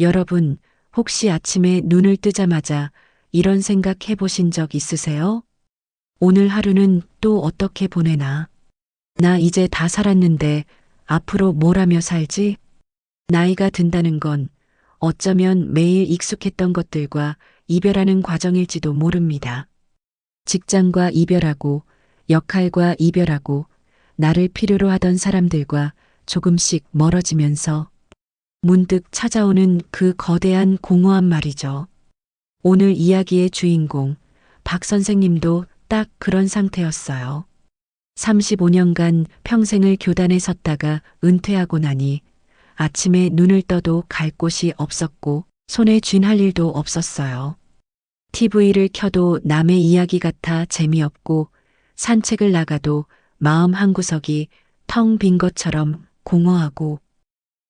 여러분, 혹시 아침에 눈을 뜨자마자 이런 생각 해보신 적 있으세요? 오늘 하루는 또 어떻게 보내나? 나 이제 다 살았는데 앞으로 뭘 하며 살지? 나이가 든다는 건 어쩌면 매일 익숙했던 것들과 이별하는 과정일지도 모릅니다. 직장과 이별하고, 역할과 이별하고, 나를 필요로 하던 사람들과 조금씩 멀어지면서 문득 찾아오는 그 거대한 공허한 말이죠. 오늘 이야기의 주인공, 박 선생님도 딱 그런 상태였어요. 35년간 평생을 교단에 섰다가 은퇴하고 나니 아침에 눈을 떠도 갈 곳이 없었고 손에 쥔 할 일도 없었어요. TV를 켜도 남의 이야기 같아 재미없고 산책을 나가도 마음 한구석이 텅 빈 것처럼 공허하고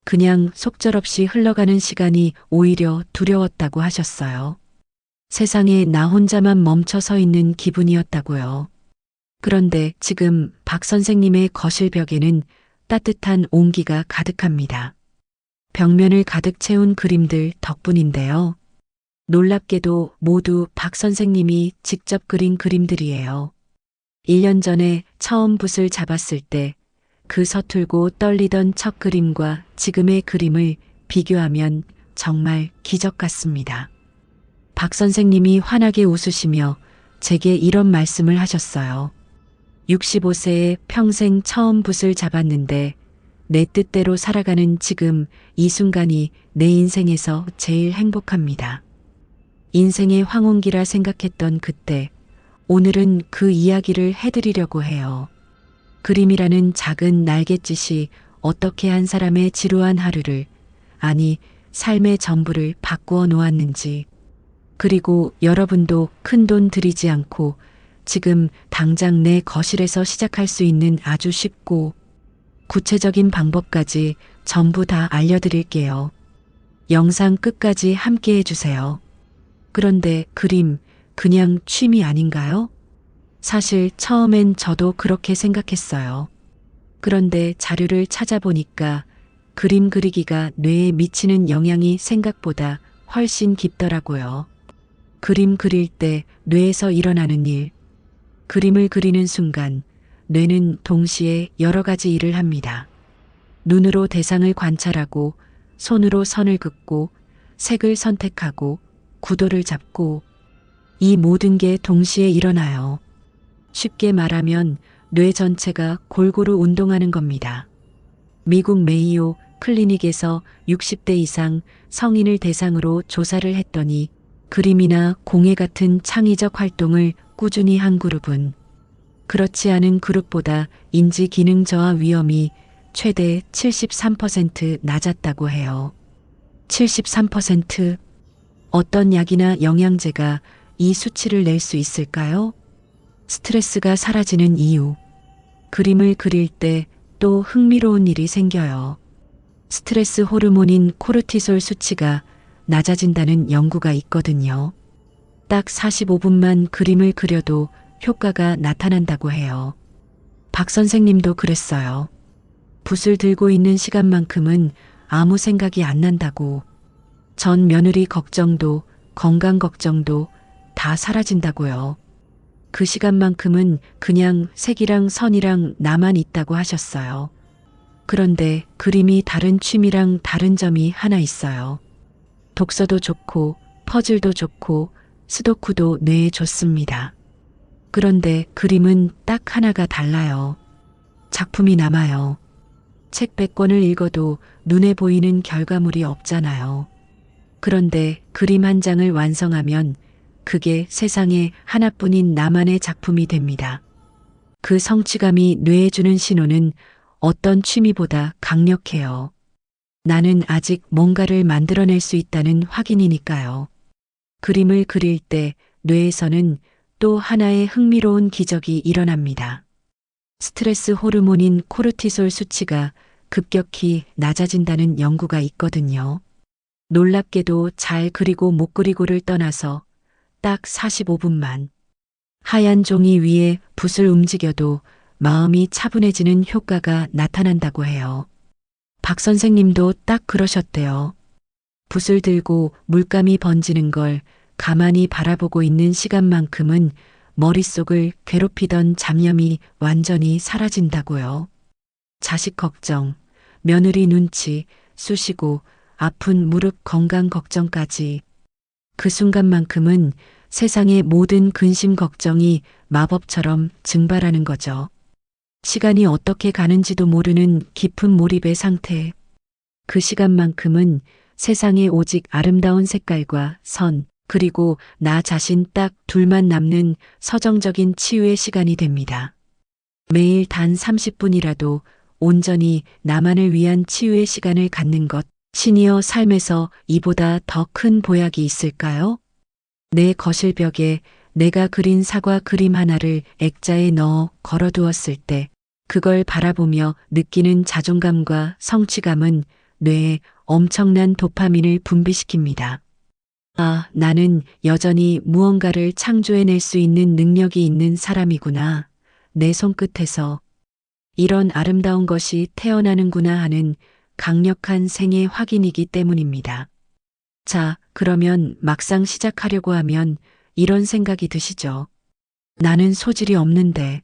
그냥 속절없이 흘러가는 시간이 오히려 두려웠다고 하셨어요. 세상에 나 혼자만 멈춰 서 있는 기분이었다고요. 그런데 지금 박 선생님의 거실 벽에는 따뜻한 온기가 가득합니다. 벽면을 가득 채운 그림들 덕분인데요. 놀랍게도 모두 박 선생님이 직접 그린 그림들이에요. 1년 전에 처음 붓을 잡았을 때 그 서툴고 떨리던 첫 그림과 지금의 그림을 비교하면 정말 기적 같습니다. 박 선생님이 환하게 웃으시며 제게 이런 말씀을 하셨어요. 65세에 평생 처음 붓을 잡았는데 내 뜻대로 살아가는 지금 이 순간이 내 인생에서 제일 행복합니다. 인생의 황혼기라 생각했던 그때, 오늘은 그 이야기를 해드리려고 해요. 그림이라는 작은 날갯짓이 어떻게 한 사람의 지루한 하루를, 아니 삶의 전부를 바꾸어 놓았는지, 그리고 여러분도 큰돈 들이지 않고 지금 당장 내 거실에서 시작할 수 있는 아주 쉽고 구체적인 방법까지 전부 다 알려드릴게요. 영상 끝까지 함께 해주세요. 그런데 그림, 그냥 취미 아닌가요? 사실 처음엔 저도 그렇게 생각했어요. 그런데 자료를 찾아보니까 그림 그리기가 뇌에 미치는 영향이 생각보다 훨씬 깊더라고요. 그림 그릴 때 뇌에서 일어나는 일, 그림을 그리는 순간 뇌는 동시에 여러 가지 일을 합니다. 눈으로 대상을 관찰하고, 손으로 선을 긋고, 색을 선택하고, 구도를 잡고, 이 모든 게 동시에 일어나요. 쉽게 말하면 뇌 전체가 골고루 운동하는 겁니다. 미국 메이오 클리닉에서 60대 이상 성인을 대상으로 조사를 했더니 그림이나 공예 같은 창의적 활동을 꾸준히 한 그룹은 그렇지 않은 그룹보다 인지 기능 저하 위험이 최대 73% 낮았다고 해요. 73%? 어떤 약이나 영양제가 이 수치를 낼 수 있을까요? 스트레스가 사라지는 이유. 그림을 그릴 때 또 흥미로운 일이 생겨요. 스트레스 호르몬인 코르티솔 수치가 낮아진다는 연구가 있거든요. 딱 45분만 그림을 그려도 효과가 나타난다고 해요. 박 선생님도 그랬어요. 붓을 들고 있는 시간만큼은 아무 생각이 안 난다고. 전 며느리 걱정도 건강 걱정도 다 사라진다고요. 그 시간만큼은 그냥 색이랑 선이랑 나만 있다고 하셨어요. 그런데 그림이 다른 취미랑 다른 점이 하나 있어요. 독서도 좋고 퍼즐도 좋고 스도쿠도 뇌에 좋습니다. 그런데 그림은 딱 하나가 달라요. 작품이 남아요. 책 100권을 읽어도 눈에 보이는 결과물이 없잖아요. 그런데 그림 한 장을 완성하면 그게 세상에 하나뿐인 나만의 작품이 됩니다. 그 성취감이 뇌에 주는 신호는 어떤 취미보다 강력해요. 나는 아직 뭔가를 만들어낼 수 있다는 확인이니까요. 그림을 그릴 때 뇌에서는 또 하나의 흥미로운 기적이 일어납니다. 스트레스 호르몬인 코르티솔 수치가 급격히 낮아진다는 연구가 있거든요. 놀랍게도 잘 그리고 못 그리고를 떠나서 딱 45분만 하얀 종이 위에 붓을 움직여도 마음이 차분해지는 효과가 나타난다고 해요. 박 선생님도 딱 그러셨대요. 붓을 들고 물감이 번지는 걸 가만히 바라보고 있는 시간만큼은 머릿속을 괴롭히던 잡념이 완전히 사라진다고요. 자식 걱정, 며느리 눈치, 쑤시고 아픈 무릎 건강 걱정까지. 그 순간만큼은 세상의 모든 근심 걱정이 마법처럼 증발하는 거죠. 시간이 어떻게 가는지도 모르는 깊은 몰입의 상태. 그 시간만큼은 세상에 오직 아름다운 색깔과 선, 그리고 나 자신 딱 둘만 남는 서정적인 치유의 시간이 됩니다. 매일 단 30분이라도 온전히 나만을 위한 치유의 시간을 갖는 것, 시니어 삶에서 이보다 더 큰 보약이 있을까요? 내 거실 벽에 내가 그린 사과 그림 하나를 액자에 넣어 걸어두었을 때 그걸 바라보며 느끼는 자존감과 성취감은 뇌에 엄청난 도파민을 분비시킵니다. 아, 나는 여전히 무언가를 창조해낼 수 있는 능력이 있는 사람이구나. 내 손끝에서 이런 아름다운 것이 태어나는구나 하는 강력한 생의 확인이기 때문입니다. 자, 그러면 막상 시작하려고 하면 이런 생각이 드시죠? 나는 소질이 없는데.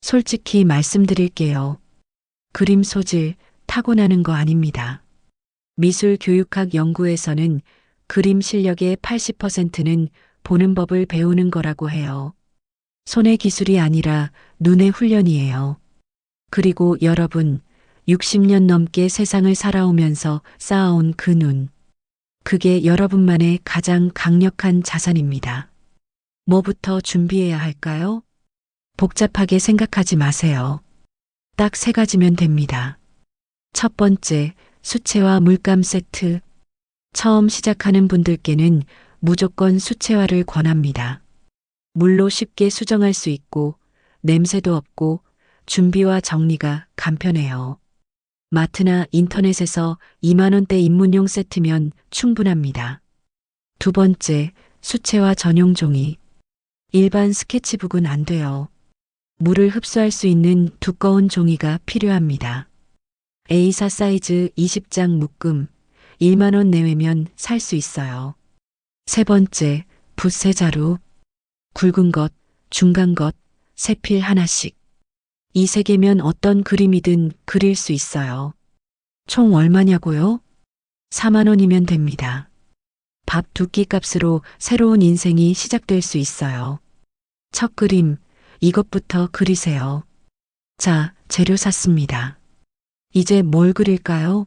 솔직히 말씀드릴게요. 그림 소질 타고나는 거 아닙니다. 미술교육학 연구에서는 그림 실력의 80%는 보는 법을 배우는 거라고 해요. 손의 기술이 아니라 눈의 훈련이에요. 그리고 여러분, 60년 넘게 세상을 살아오면서 쌓아온 그 눈. 그게 여러분만의 가장 강력한 자산입니다. 뭐부터 준비해야 할까요? 복잡하게 생각하지 마세요. 딱 3가지면 됩니다. 첫 번째, 수채화 물감 세트. 처음 시작하는 분들께는 무조건 수채화를 권합니다. 물로 쉽게 수정할 수 있고 냄새도 없고 준비와 정리가 간편해요. 마트나 인터넷에서 2만 원대 입문용 세트면 충분합니다. 두 번째, 수채화 전용 종이. 일반 스케치북은 안 돼요. 물을 흡수할 수 있는 두꺼운 종이가 필요합니다. A4 사이즈 20장 묶음 1만 원 내외면 살 수 있어요. 세 번째, 붓세자루. 굵은 것, 중간 것, 세필 하나씩. 이 3개면 어떤 그림이든 그릴 수 있어요. 총 얼마냐고요? 4만 원이면 됩니다. 밥 2끼 값으로 새로운 인생이 시작될 수 있어요. 첫 그림, 이것부터 그리세요. 자, 재료 샀습니다. 이제 뭘 그릴까요?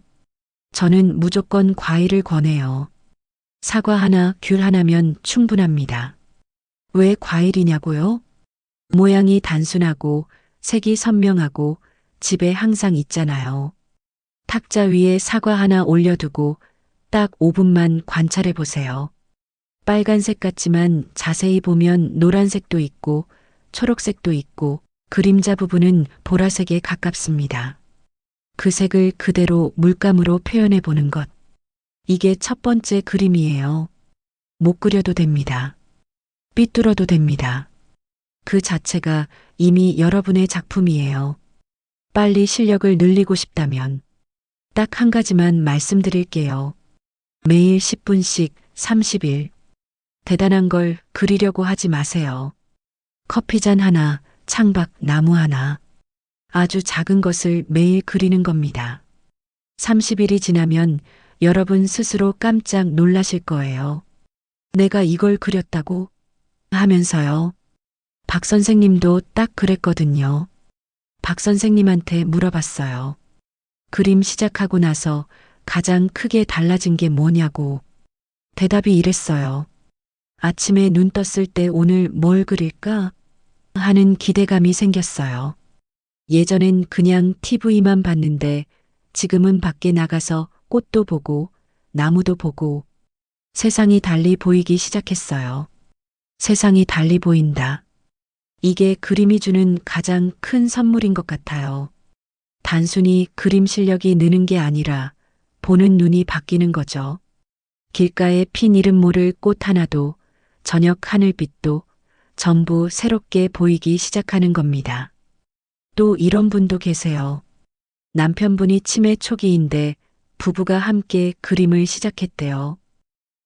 저는 무조건 과일을 권해요. 사과 하나, 귤 하나면 충분합니다. 왜 과일이냐고요? 모양이 단순하고 색이 선명하고 집에 항상 있잖아요. 탁자 위에 사과 하나 올려두고 딱 5분만 관찰해 보세요. 빨간색 같지만 자세히 보면 노란색도 있고 초록색도 있고 그림자 부분은 보라색에 가깝습니다. 그 색을 그대로 물감으로 표현해 보는 것. 이게 첫 번째 그림이에요. 못 그려도 됩니다. 삐뚤어도 됩니다. 그 자체가 이미 여러분의 작품이에요. 빨리 실력을 늘리고 싶다면 딱 1가지만 말씀드릴게요. 매일 10분씩 30일. 대단한 걸 그리려고 하지 마세요. 커피잔 하나, 창밖 나무 하나. 아주 작은 것을 매일 그리는 겁니다. 30일이 지나면 여러분 스스로 깜짝 놀라실 거예요. 내가 이걸 그렸다고 하면서요. 박 선생님도 딱 그랬거든요. 박 선생님한테 물어봤어요. 그림 시작하고 나서 가장 크게 달라진 게 뭐냐고. 대답이 이랬어요. 아침에 눈 떴을 때 오늘 뭘 그릴까? 하는 기대감이 생겼어요. 예전엔 그냥 TV만 봤는데 지금은 밖에 나가서 꽃도 보고 나무도 보고 세상이 달리 보이기 시작했어요. 세상이 달리 보인다. 이게 그림이 주는 가장 큰 선물인 것 같아요. 단순히 그림 실력이 느는 게 아니라 보는 눈이 바뀌는 거죠. 길가에 핀 이름 모를 꽃 하나도 저녁 하늘빛도 전부 새롭게 보이기 시작하는 겁니다. 또 이런 분도 계세요. 남편분이 치매 초기인데 부부가 함께 그림을 시작했대요.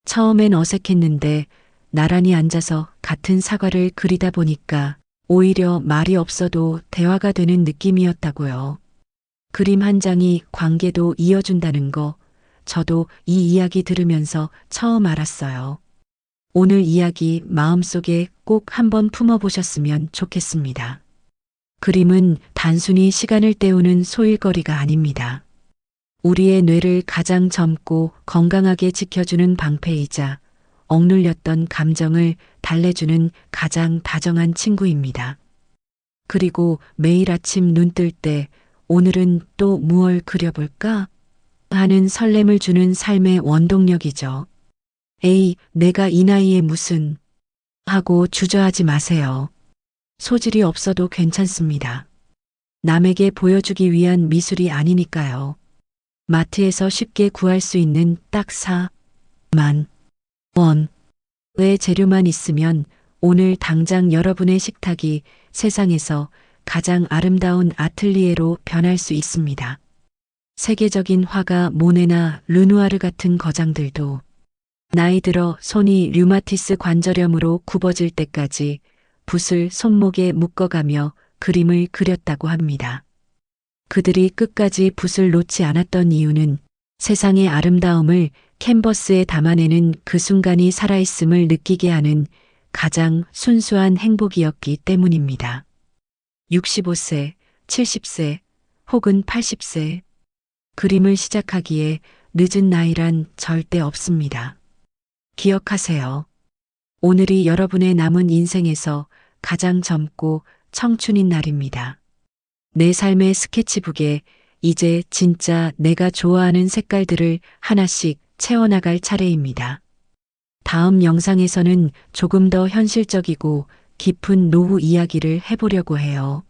처음엔 어색했는데 나란히 앉아서 같은 사과를 그리다 보니까 오히려 말이 없어도 대화가 되는 느낌이었다고요. 그림 한 장이 관계도 이어준다는 거, 저도 이 이야기 들으면서 처음 알았어요. 오늘 이야기 마음속에 꼭 한번 품어보셨으면 좋겠습니다. 그림은 단순히 시간을 때우는 소일거리가 아닙니다. 우리의 뇌를 가장 젊고 건강하게 지켜주는 방패이자 억눌렸던 감정을 달래주는 가장 다정한 친구입니다. 그리고 매일 아침 눈 뜰 때 오늘은 또 무얼 그려볼까? 하는 설렘을 주는 삶의 원동력이죠. 에이, 내가 이 나이에 무슨 하고 주저하지 마세요. 소질이 없어도 괜찮습니다. 남에게 보여주기 위한 미술이 아니니까요. 마트에서 쉽게 구할 수 있는 딱 4만 원의 재료만 있으면 오늘 당장 여러분의 식탁이 세상에서 가장 아름다운 아틀리에로 변할 수 있습니다. 세계적인 화가 모네나 르누아르 같은 거장들도 나이 들어 손이 류마티스 관절염으로 굽어질 때까지 붓을 손목에 묶어가며 그림을 그렸다고 합니다. 그들이 끝까지 붓을 놓지 않았던 이유는 세상의 아름다움을 캔버스에 담아내는 그 순간이 살아있음을 느끼게 하는 가장 순수한 행복이었기 때문입니다. 65세, 70세, 혹은 80세. 그림을 시작하기에 늦은 나이란 절대 없습니다. 기억하세요. 오늘이 여러분의 남은 인생에서 가장 젊고 청춘인 날입니다. 내 삶의 스케치북에 이제 진짜 내가 좋아하는 색깔들을 하나씩 채워나갈 차례입니다. 다음 영상에서는 조금 더 현실적이고 깊은 노후 이야기를 해보려고 해요.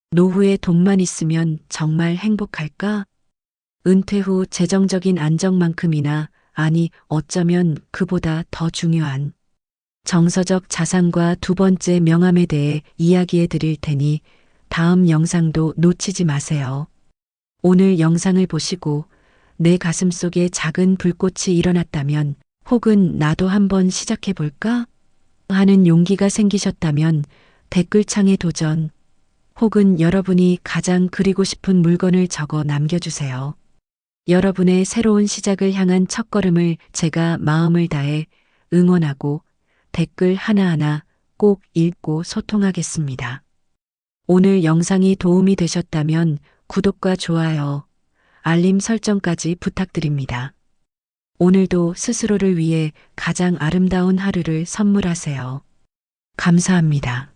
노후에 돈만 있으면 정말 행복할까? 은퇴 후 재정적인 안정만큼이나, 아니 어쩌면 그보다 더 중요한 정서적 자산과 두 번째 명함에 대해 이야기해 드릴 테니 다음 영상도 놓치지 마세요. 오늘 영상을 보시고 내 가슴속에 작은 불꽃이 일어났다면, 혹은 나도 한번 시작해 볼까? 하는 용기가 생기셨다면 댓글창에 도전, 혹은 여러분이 가장 그리고 싶은 물건을 적어 남겨주세요. 여러분의 새로운 시작을 향한 첫걸음을 제가 마음을 다해 응원하고 댓글 하나하나 꼭 읽고 소통하겠습니다. 오늘 영상이 도움이 되셨다면 구독과 좋아요, 알림 설정까지 부탁드립니다. 오늘도 스스로를 위해 가장 아름다운 하루를 선물하세요. 감사합니다.